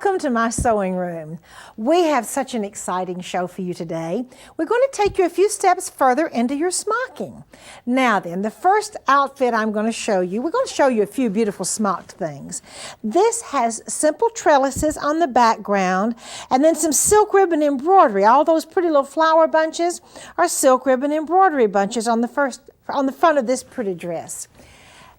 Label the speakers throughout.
Speaker 1: Welcome to my sewing room. We have such an exciting show for you today. We're going to take you a few steps further into your smocking. Now then, the first outfit I'm going to show you, we're going to show you a few beautiful smocked things. This has simple trellises on the background and then some silk ribbon embroidery. All those pretty little flower bunches are silk ribbon embroidery bunches on the front of this pretty dress.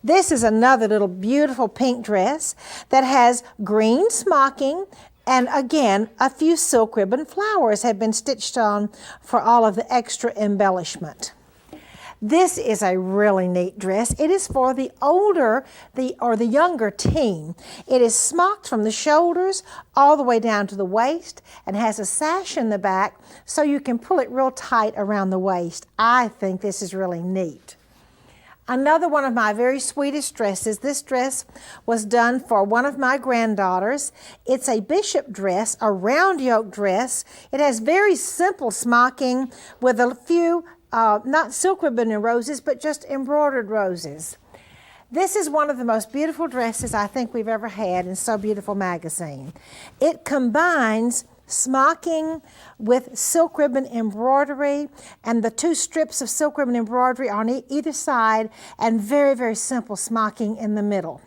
Speaker 1: This is another little beautiful pink dress that has green smocking, and again, a few silk ribbon flowers have been stitched on for all of the extra embellishment. This is a really neat dress. It is for the older or the younger teen. It is smocked from the shoulders all the way down to the waist and has a sash in the back so you can pull it real tight around the waist. I think this is really neat. Another one of my very sweetest dresses. This dress was done for one of my granddaughters. It's a bishop dress, a round yoke dress. It has very simple smocking with a few, not silk ribbon and roses, but just embroidered roses. This is one of the most beautiful dresses I think we've ever had in So Beautiful magazine. It combines smocking with silk ribbon embroidery and the two strips of silk ribbon embroidery on either side and very, very simple smocking in the middle.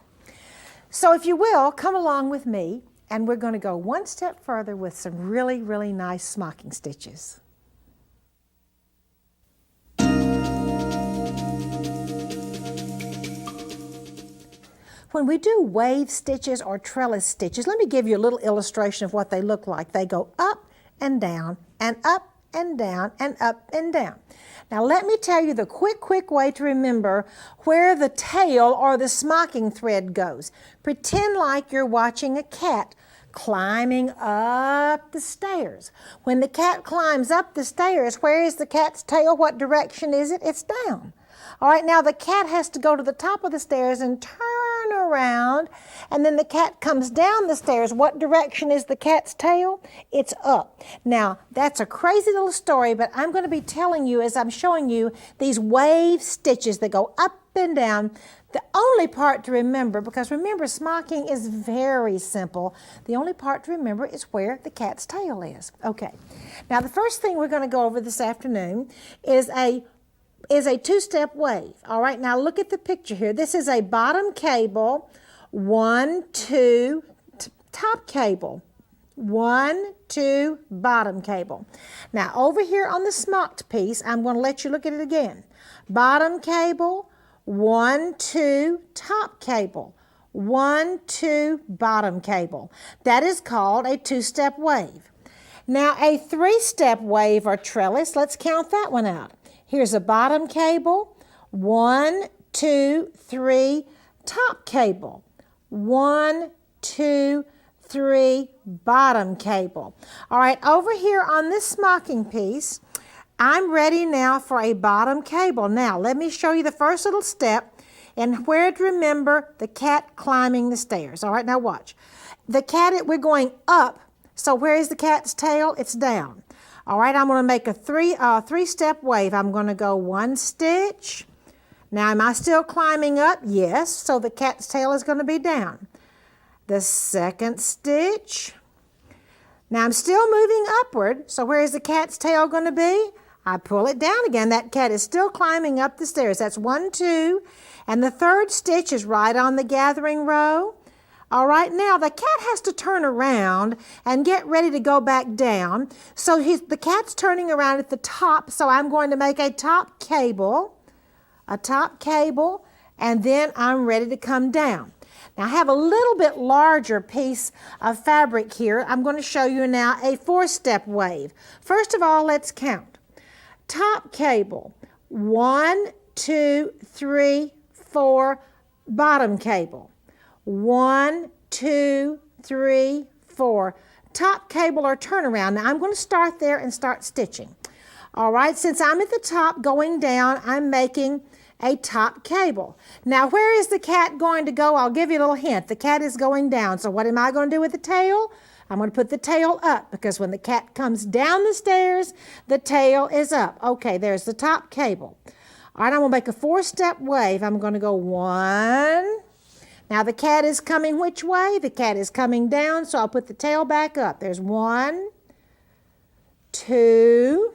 Speaker 1: So if you will, come along with me and we're going to go one step further with some really, really nice smocking stitches. When we do wave stitches or trellis stitches, let me give you a little illustration of what they look like. They go up and down and up and down and up and down. Now let me tell you the quick way to remember where the tail or the smocking thread goes. Pretend like you're watching a cat climbing up the stairs. When the cat climbs up the stairs, where is the cat's tail? What direction is it? It's down. All right, now the cat has to go to the top of the stairs and turn around, and then the cat comes down the stairs. What direction is the cat's tail? It's up. Now, that's a crazy little story, but I'm going to be telling you as I'm showing you these wave stitches that go up and down. The only part to remember, because remember, smocking is very simple, the only part to remember is where the cat's tail is. Okay, now the first thing we're going to go over this afternoon is a two-step wave. All right, now look at the picture here. This is a bottom cable, 1, 2, top cable, 1, 2, bottom cable. Now over here on the smocked piece, I'm going to let you look at it again. Bottom cable, 1, 2, top cable, 1, 2, bottom cable. That is called a two-step wave. Now a three-step wave or trellis, let's count that one out. Here's a bottom cable, 1, 2, 3, top cable, 1, 2, 3, bottom cable. All right, over here on this smocking piece, I'm ready now for a bottom cable. Now, let me show you the first little step and where to remember the cat climbing the stairs. All right, now watch. The cat, we're going up, so where is the cat's tail? It's down. All right, I'm going to make a three-step wave. I'm going to go one stitch. Now, am I still climbing up? Yes, so the cat's tail is going to be down. The second stitch. Now, I'm still moving upward, so where is the cat's tail going to be? I pull it down again. That cat is still climbing up the stairs. That's 1, 2, and the third stitch is right on the gathering row. All right, now the cat has to turn around and get ready to go back down. So the cat's turning around at the top, so I'm going to make a top cable, and then I'm ready to come down. Now I have a little bit larger piece of fabric here. I'm going to show you now a four-step wave. First of all, let's count. Top cable, 1, 2, 3, 4, bottom cable. 1, 2, 3, 4. Top cable or turnaround. Now I'm going to start there and start stitching. All right, since I'm at the top going down, I'm making a top cable. Now where is the cat going to go? I'll give you a little hint. The cat is going down. So what am I going to do with the tail? I'm going to put the tail up because when the cat comes down the stairs, the tail is up. Okay, there's the top cable. All right, I'm going to make a four-step wave. I'm going to go 1, Now the cat is coming which way? The cat is coming down, so I'll put the tail back up. There's 1, 2.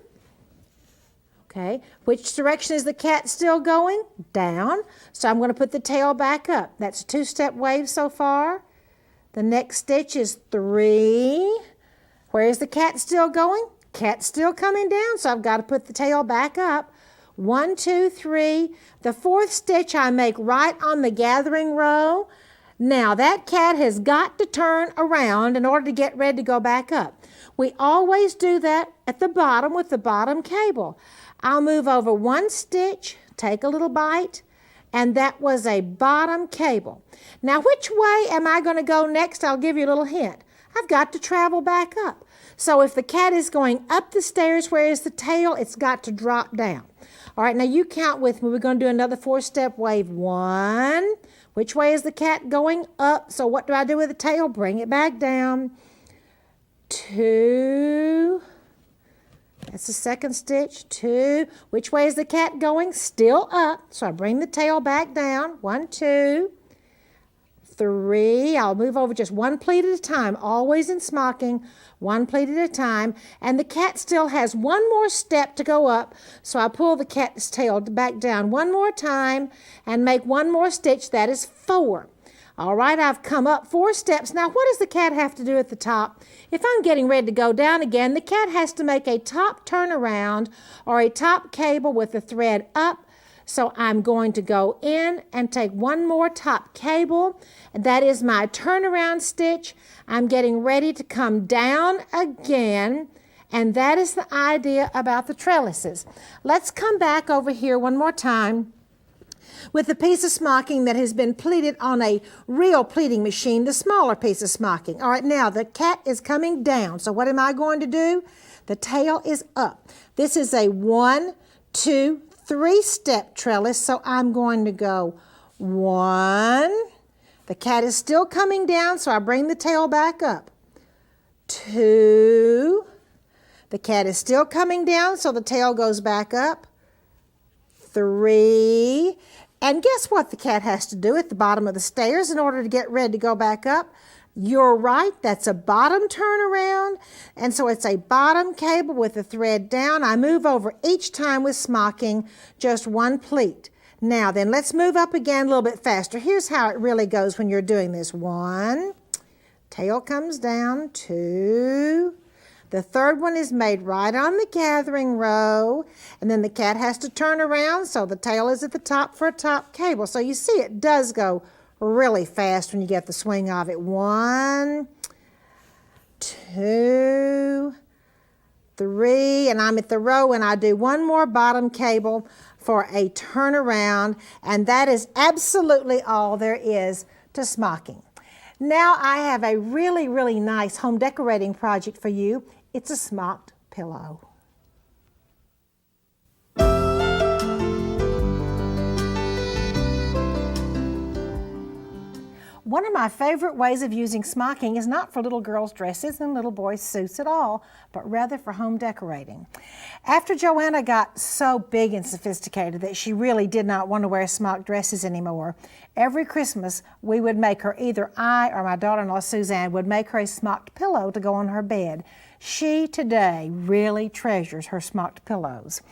Speaker 1: Okay, which direction is the cat still going? Down. So I'm going to put the tail back up. That's a 2-step wave so far. The next stitch is 3. Where is the cat still going? Cat's still coming down, so I've got to put the tail back up. 1, 2, 3. The 4th stitch I make right on the gathering row. Now that cat has got to turn around in order to get ready to go back up. We always do that at the bottom with the bottom cable. I'll move over 1 stitch, take a little bite, and that was a bottom cable. Now which way am I going to go next? I'll give you a little hint. I've got to travel back up. So if the cat is going up the stairs, where is the tail? It's got to drop down. All right, now you count with me. We're going to do another 4-step wave. 1. Which way is the cat going? Up. So what do I do with the tail? Bring it back down. 2. That's the 2nd stitch. 2. Which way is the cat going? Still up. So I bring the tail back down. 1, 2. 3. I'll move over just 1 pleat at a time, always in smocking, 1 pleat at a time. And the cat still has 1 more step to go up, so I pull the cat's tail back down 1 more time and make 1 more stitch. That is 4. All right, I've come up 4 steps. Now, what does the cat have to do at the top? If I'm getting ready to go down again, the cat has to make a top turnaround or a top cable with the thread up. So I'm going to go in and take 1 more top cable. That is my turnaround stitch. I'm getting ready to come down again. And that is the idea about the trellises. Let's come back over here one more time with a piece of smocking that has been pleated on a real pleating machine, the smaller piece of smocking. All right, now the cat is coming down. So what am I going to do? The tail is up. This is a 1, 2, 3-step trellis, so I'm going to go 1. The cat is still coming down, so I bring the tail back up. 2. The cat is still coming down, so the tail goes back up. 3. And guess what the cat has to do at the bottom of the stairs in order to get ready to go back up? You're right, that's a bottom turnaround, and so it's a bottom cable with the thread down. I move over each time with smocking, just 1 pleat. Now then, let's move up again a little bit faster. Here's how it really goes when you're doing this. 1, tail comes down, 2. The 3rd one is made right on the gathering row, and then the cat has to turn around, so the tail is at the top for a top cable. So you see it does go really fast when you get the swing of it. 1, 2, 3, and I'm at the row, and I do 1 more bottom cable for a turnaround, and that is absolutely all there is to smocking. Now I have a really, really nice home decorating project for you. It's a smocked pillow. One of my favorite ways of using smocking is not for little girls' dresses and little boys' suits at all, but rather for home decorating. After Joanna got so big and sophisticated that she really did not want to wear smocked dresses anymore, every Christmas we would make her, either I or my daughter-in-law Suzanne would make her a smocked pillow to go on her bed. She today really treasures her smocked pillows.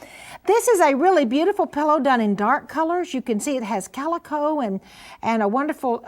Speaker 1: This is a really beautiful pillow done in dark colors. You can see it has calico and a wonderful,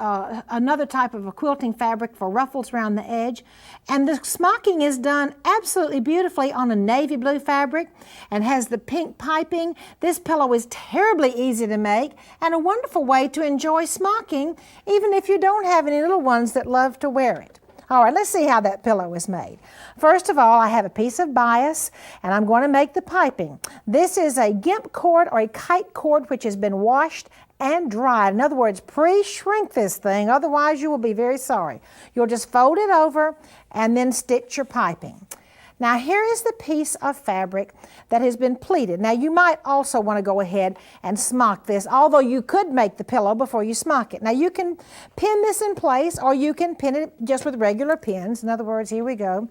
Speaker 1: another type of a quilting fabric for ruffles around the edge. And the smocking is done absolutely beautifully on a navy blue fabric and has the pink piping. This pillow is terribly easy to make and a wonderful way to enjoy smocking, even if you don't have any little ones that love to wear it. All right, let's see how that pillow is made. First of all, I have a piece of bias, and I'm going to make the piping. This is a gimp cord or a kite cord which has been washed and dried. In other words, pre-shrink this thing, otherwise you will be very sorry. You'll just fold it over and then stitch your piping. Now here is the piece of fabric that has been pleated. Now you might also want to go ahead and smock this, although you could make the pillow before you smock it. Now you can pin this in place, or you can pin it just with regular pins. In other words, here we go.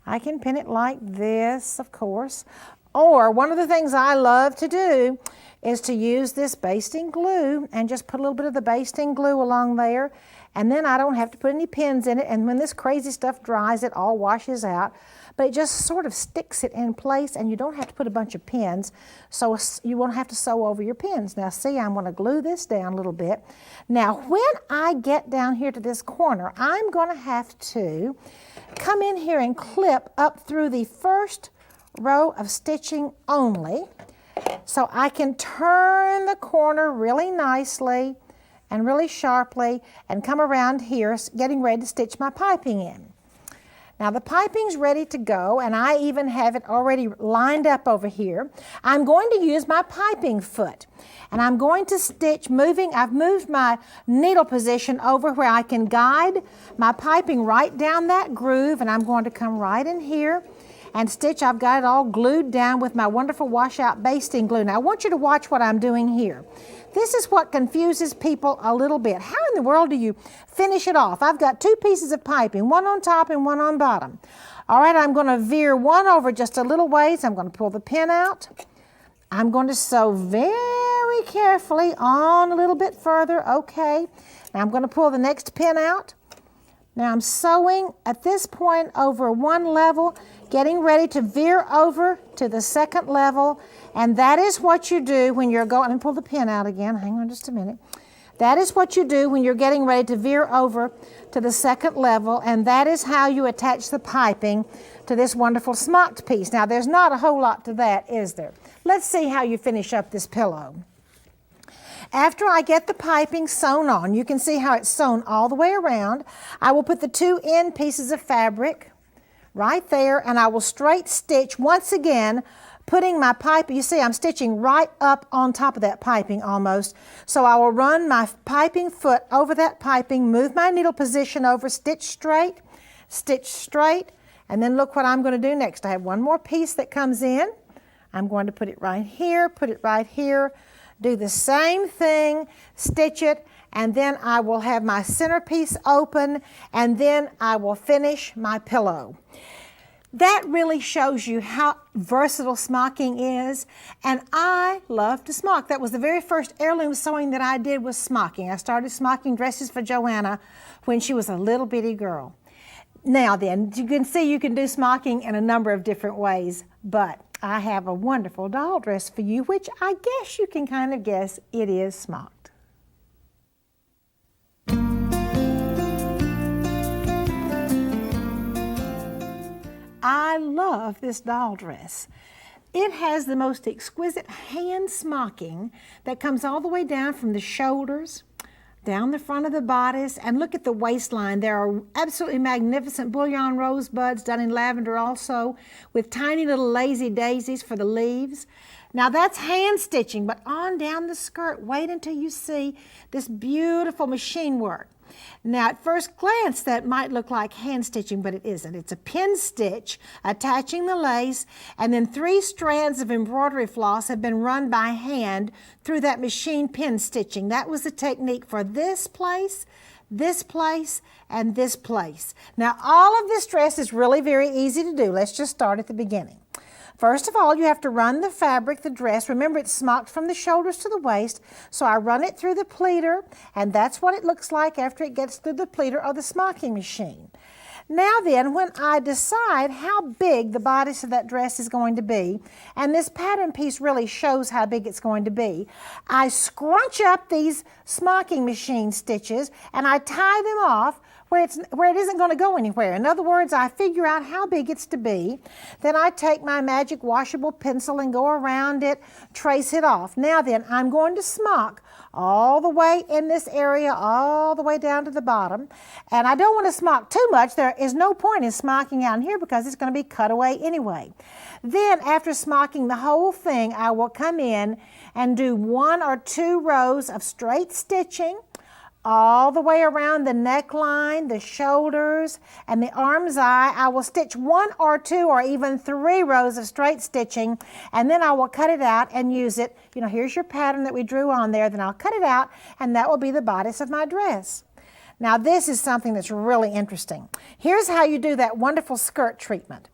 Speaker 1: I can pin it like this, of course, Or one of the things I love to do is to use this basting glue and just put a little bit of the basting glue along there, and then I don't have to put any pins in it, and when this crazy stuff dries it all washes out, but it just sort of sticks it in place and you don't have to put a bunch of pins, so you won't have to sew over your pins. Now see, I'm going to glue this down a little bit. Now when I get down here to this corner, I'm going to have to come in here and clip up through the first row of stitching only, so I can turn the corner really nicely and really sharply and come around here getting ready to stitch my piping in. Now the piping's ready to go, and I even have it already lined up over here. I'm going to use my piping foot, and I'm going to stitch I've moved my needle position over where I can guide my piping right down that groove, and I'm going to come right in here and stitch. I've got it all glued down with my wonderful washout basting glue. Now I want you to watch what I'm doing here. This is what confuses people a little bit. How in the world do you finish it off? I've got two pieces of piping, one on top and one on bottom. All right, I'm going to veer one over just a little ways. I'm going to pull the pin out. I'm going to sew very carefully on a little bit further. Okay. Now I'm going to pull the next pin out. Now I'm sewing at this point over one level, getting ready to veer over to the second level, and that is what you do when you're going, let me pull the pin out again, hang on just a minute. That is what you do when you're getting ready to veer over to the second level, and that is how you attach the piping to this wonderful smocked piece. Now there's not a whole lot to that, is there? Let's see how you finish up this pillow. After I get the piping sewn on, you can see how it's sewn all the way around. I will put the two end pieces of fabric right there, and I will straight stitch once again, putting my pipe, you see I'm stitching right up on top of that piping almost. So I will run my piping foot over that piping, move my needle position over, stitch straight, and then look what I'm going to do next. I have one more piece that comes in. I'm going to put it right here, do the same thing, stitch it, and then I will have my centerpiece open, and then I will finish my pillow. That really shows you how versatile smocking is, and I love to smock. That was the very first heirloom sewing that I did, was smocking. I started smocking dresses for Joanna when she was a little bitty girl. Now then, you can see you can do smocking in a number of different ways, but I have a wonderful doll dress for you, which I guess you can kind of guess it is smocked. I love this doll dress. It has the most exquisite hand smocking that comes all the way down from the shoulders, down the front of the bodice, and look at the waistline. There are absolutely magnificent bullion rosebuds done in lavender also, with tiny little lazy daisies for the leaves. Now that's hand stitching, but on down the skirt, wait until you see this beautiful machine work. Now at first glance that might look like hand stitching, but it isn't. It's a pin stitch attaching the lace, and then 3 strands of embroidery floss have been run by hand through that machine pin stitching. That was the technique for this place, and this place. Now all of this dress is really very easy to do. Let's just start at the beginning. First of all, you have to run the fabric, the dress. Remember, it's smocked from the shoulders to the waist, so I run it through the pleater, and that's what it looks like after it gets through the pleater of the smocking machine. Now then, when I decide how big the bodice of that dress is going to be, and this pattern piece really shows how big it's going to be, I scrunch up these smocking machine stitches and I tie them off where it isn't going to go anywhere. In other words, I figure out how big it's to be. Then I take my magic washable pencil and go around it, trace it off. Now then, I'm going to smock all the way in this area, all the way down to the bottom. And I don't want to smock too much. There is no point in smocking out here because it's going to be cut away anyway. Then after smocking the whole thing, I will come in and do 1 or 2 rows of straight stitching all the way around the neckline, the shoulders, and the arm's eye. I will stitch 1 or 2 or even 3 rows of straight stitching, and then I will cut it out and use it. You know, here's your pattern that we drew on there. Then I'll cut it out, and that will be the bodice of my dress. Now this is something that's really interesting. Here's how you do that wonderful skirt treatment.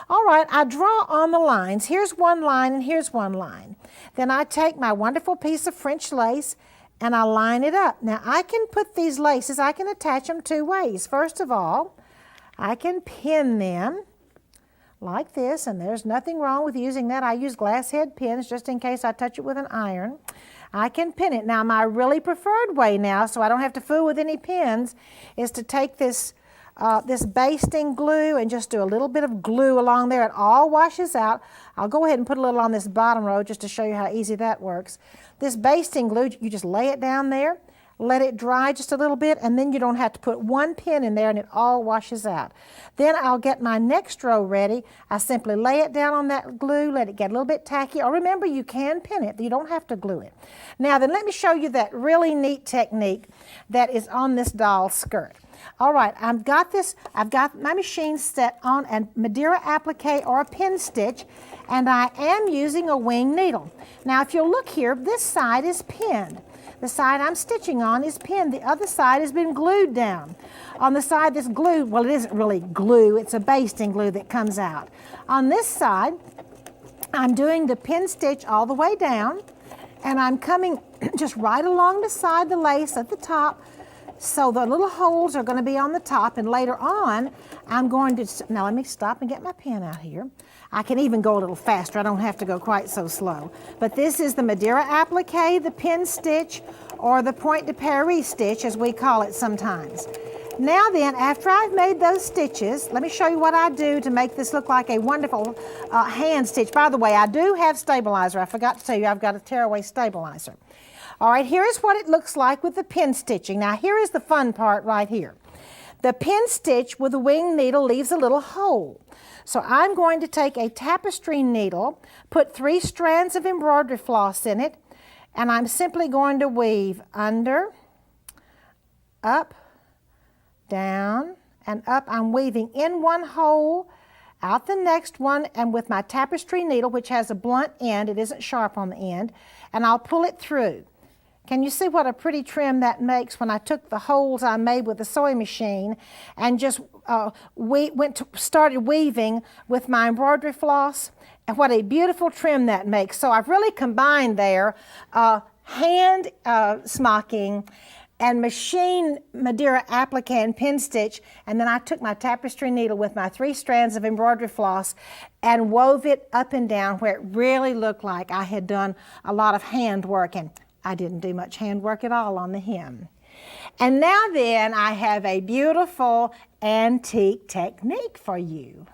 Speaker 1: All right, I draw on the lines. Here's one line and here's one line. Then I take my wonderful piece of French lace and I line it up. Now I can put these laces, I can attach them two ways. First of all, I can pin them like this, and there's nothing wrong with using that. I use glass head pins just in case I touch it with an iron. I can pin it. Now my really preferred way now, so I don't have to fool with any pins, is to take this basting glue and just do a little bit of glue along there. It all washes out. I'll go ahead and put a little on this bottom row just to show you how easy that works. This basting glue, you just lay it down there, let it dry just a little bit, and then you don't have to put one pin in there and it all washes out. Then I'll get my next row ready. I simply lay it down on that glue, let it get a little bit tacky. Or remember, you can pin it. You don't have to glue it. Now then, let me show you that really neat technique that is on this doll skirt. All right, I've got my machine set on a Madeira applique or a pin stitch, and I am using a wing needle. Now if you'll look here, this side is pinned. The side I'm stitching on is pinned. The other side has been glued down. On the side that's glued, well, it isn't really glue, it's a basting glue that comes out. On this side, I'm doing the pin stitch all the way down, and I'm coming just right along the side, the lace at the top, so the little holes are going to be on the top, and later on, I'm going to, now let me stop and get my pen out here. I can even go a little faster. I don't have to go quite so slow. But this is the Madeira applique, the pin stitch, or the Point de Paris stitch, as we call it sometimes. Now then, after I've made those stitches, let me show you what I do to make this look like a wonderful hand stitch. By the way, I do have stabilizer. I forgot to tell you, I've got a tearaway stabilizer. All right, here's what it looks like with the pin stitching. Now here is the fun part right here. The pin stitch with the wing needle leaves a little hole. So I'm going to take a tapestry needle, put 3 strands of embroidery floss in it, and I'm simply going to weave under, up, down, and up. I'm weaving in one hole, out the next one, and with my tapestry needle, which has a blunt end, it isn't sharp on the end, and I'll pull it through. Can you see what a pretty trim that makes when I took the holes I made with the sewing machine and just started weaving with my embroidery floss? And what a beautiful trim that makes. So I've really combined there hand smocking and machine Madeira applique and pin stitch, and then I took my tapestry needle with my 3 strands of embroidery floss and wove it up and down where it really looked like I had done a lot of hand work, and I didn't do much hand work at all on the hem. And now then, I have a beautiful antique technique for you.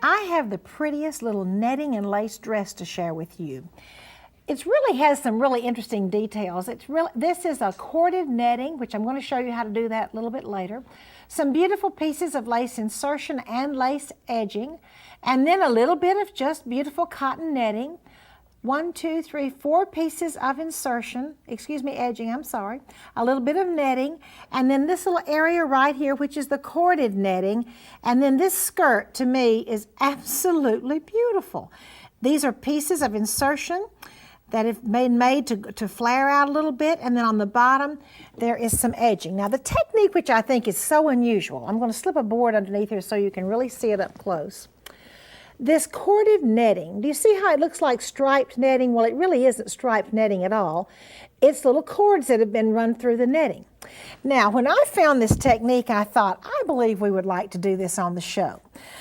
Speaker 1: I have the prettiest little netting and lace dress to share with you. It really has some really interesting details. This is a corded netting, which I'm going to show you how to do that a little bit later. Some beautiful pieces of lace insertion and lace edging, and then a little bit of just beautiful cotton netting. 1, 2, 3, 4 pieces of insertion, edging, I'm sorry. A little bit of netting, and then this little area right here, which is the corded netting, and then this skirt, to me, is absolutely beautiful. These are pieces of insertion that have been made to flare out a little bit, and then on the bottom there is some edging. Now the technique, which I think is so unusual, I'm going to slip a board underneath here so you can really see it up close. This corded netting, do you see how it looks like striped netting? Well, it really isn't striped netting at all. It's little cords that have been run through the netting. Now, when I found this technique, I thought, I believe we would like to do this on the show.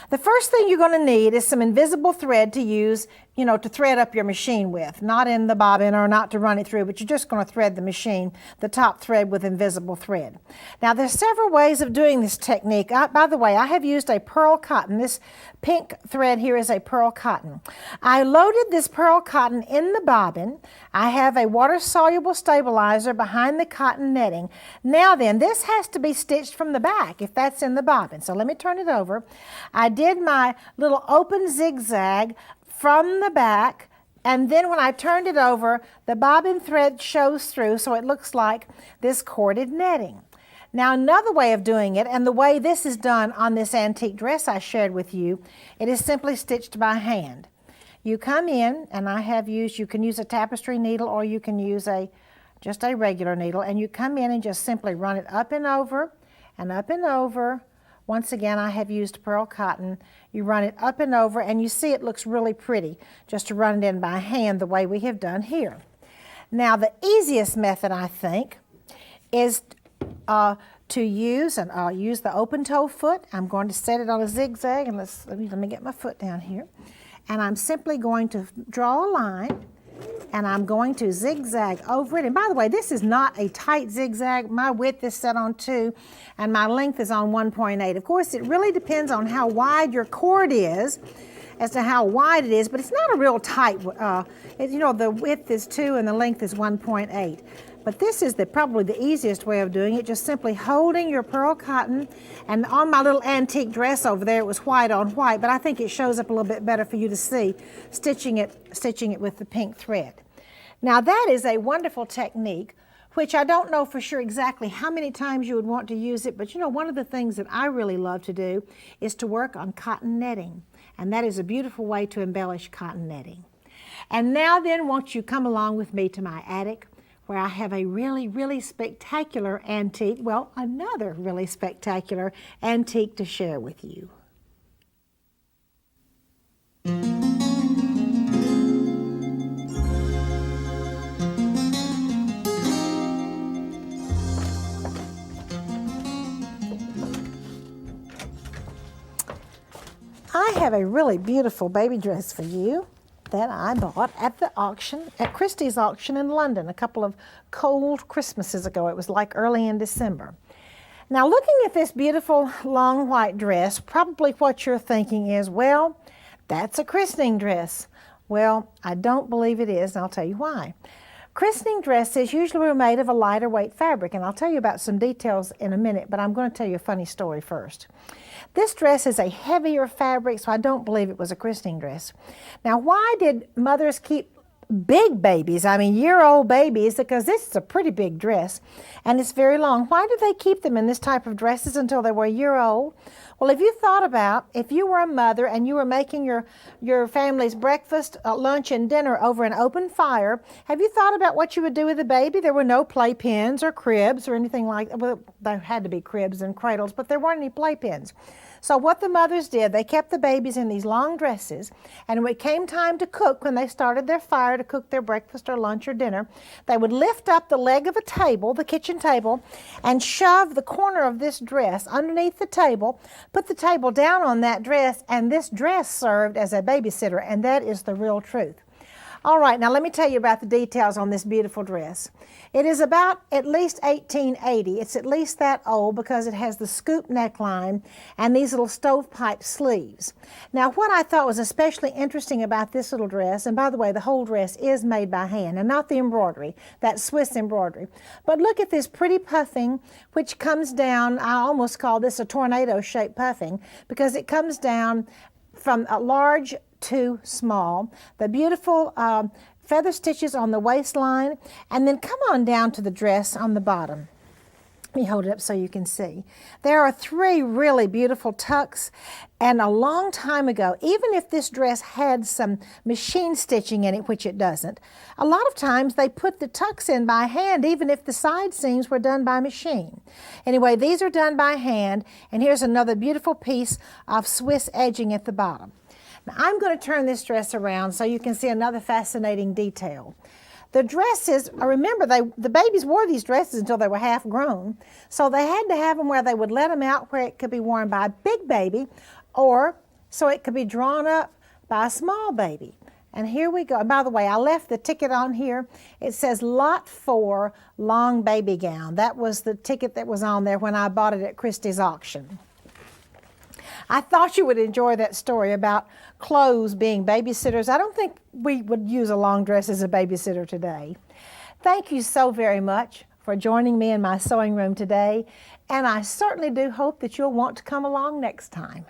Speaker 1: The first thing you're going to need is some invisible thread to use, to thread up your machine with. Not in the bobbin or not to run it through, but you're just going to thread the machine, the top thread with invisible thread. Now, there's several ways of doing this technique. By the way, I have used a pearl cotton. This pink thread here is a pearl cotton. I loaded this pearl cotton in the bobbin. I have a water-soluble stabilizer behind the cotton netting. Now then, this has to be stitched from the back if that's in the bobbin. So let me turn it over. I did my little open zigzag from the back, and then when I turned it over, the bobbin thread shows through, so it looks like this corded netting. Now another way of doing it, and the way this is done on this antique dress I shared with you, it is simply stitched by hand. you come in, and I have used, you can use a tapestry needle or you can use just a regular needle, and you come in and just simply run it up and over and up and over. Once again, I have used pearl cotton. You run it up and over, and you see it looks really pretty just to run it in by hand the way we have done here. Now, the easiest method, I think, is to use, and I'll use the open toe foot. I'm going to set it on a zigzag, and let me get my foot down here. And I'm simply going to draw a line, and I'm going to zigzag over it. And by the way, this is not a tight zigzag. My width is set on 2, and my length is on 1.8. Of course, it really depends on how wide your cord is as to how wide it is, but it's not a real tight, you know, the width is 2 and the length is 1.8. But this is probably the easiest way of doing it, just simply holding your pearl cotton. And on my little antique dress over there, it was white on white, but I think it shows up a little bit better for you to see, stitching it with the pink thread. Now that is a wonderful technique, which I don't know for sure exactly how many times you would want to use it, but you know, one of the things that I really love to do is to work on cotton netting. And that is a beautiful way to embellish cotton netting. And now then, won't you come along with me to my attic, where I have a really, really spectacular antique, well, another really spectacular antique to share with you. I have a really beautiful baby dress for you that I bought at the auction, at Christie's auction in London a couple of cold Christmases ago. It was like early in December. Now, looking at this beautiful long white dress, probably what you're thinking is, well, that's a christening dress. Well, I don't believe it is, and I'll tell you why. Christening dresses usually are made of a lighter weight fabric, and I'll tell you about some details in a minute, but I'm going to tell you a funny story first. This dress is a heavier fabric, so I don't believe it was a christening dress. Now, why did mothers keep big babies, I mean year-old babies, because this is a pretty big dress, and it's very long. Why did they keep them in this type of dresses until they were a year old? Well, if you thought about, if you were a mother and you were making your family's breakfast, lunch, and dinner over an open fire, have you thought about what you would do with the baby? There were no playpens or cribs or anything like that. Well, there had to be cribs and cradles, but there weren't any playpens. So what the mothers did, they kept the babies in these long dresses, and when it came time to cook, when they started their fire to cook their breakfast or lunch or dinner, they would lift up the leg of a table, the kitchen table, and shove the corner of this dress underneath the table, put the table down on that dress, and this dress served as a babysitter, and that is the real truth. All right, now let me tell you about the details on this beautiful dress. It is about at least 1880. It's at least that old because it has the scoop neckline and these little stovepipe sleeves. Now, what I thought was especially interesting about this little dress, and by the way, the whole dress is made by hand and not the embroidery, that Swiss embroidery. But look at this pretty puffing, which comes down, I almost call this a tornado-shaped puffing, because it comes down from a large to small, the beautiful feather stitches on the waistline, and then come on down to the dress on the bottom. Let me hold it up so you can see. There are 3 really beautiful tucks, and a long time ago, even if this dress had some machine stitching in it, which it doesn't, a lot of times they put the tucks in by hand, even if the side seams were done by machine. Anyway, these are done by hand, and here's another beautiful piece of Swiss edging at the bottom. Now, I'm going to turn this dress around so you can see another fascinating detail. The dresses, remember, the babies wore these dresses until they were half grown, so they had to have them where they would let them out where it could be worn by a big baby, or so it could be drawn up by a small baby. And here we go. And by the way, I left the ticket on here. It says Lot 4 Long Baby Gown. That was the ticket that was on there when I bought it at Christie's auction. I thought you would enjoy that story about clothes being babysitters. I don't think we would use a long dress as a babysitter today. Thank you so very much for joining me in my sewing room today, and I certainly do hope that you'll want to come along next time.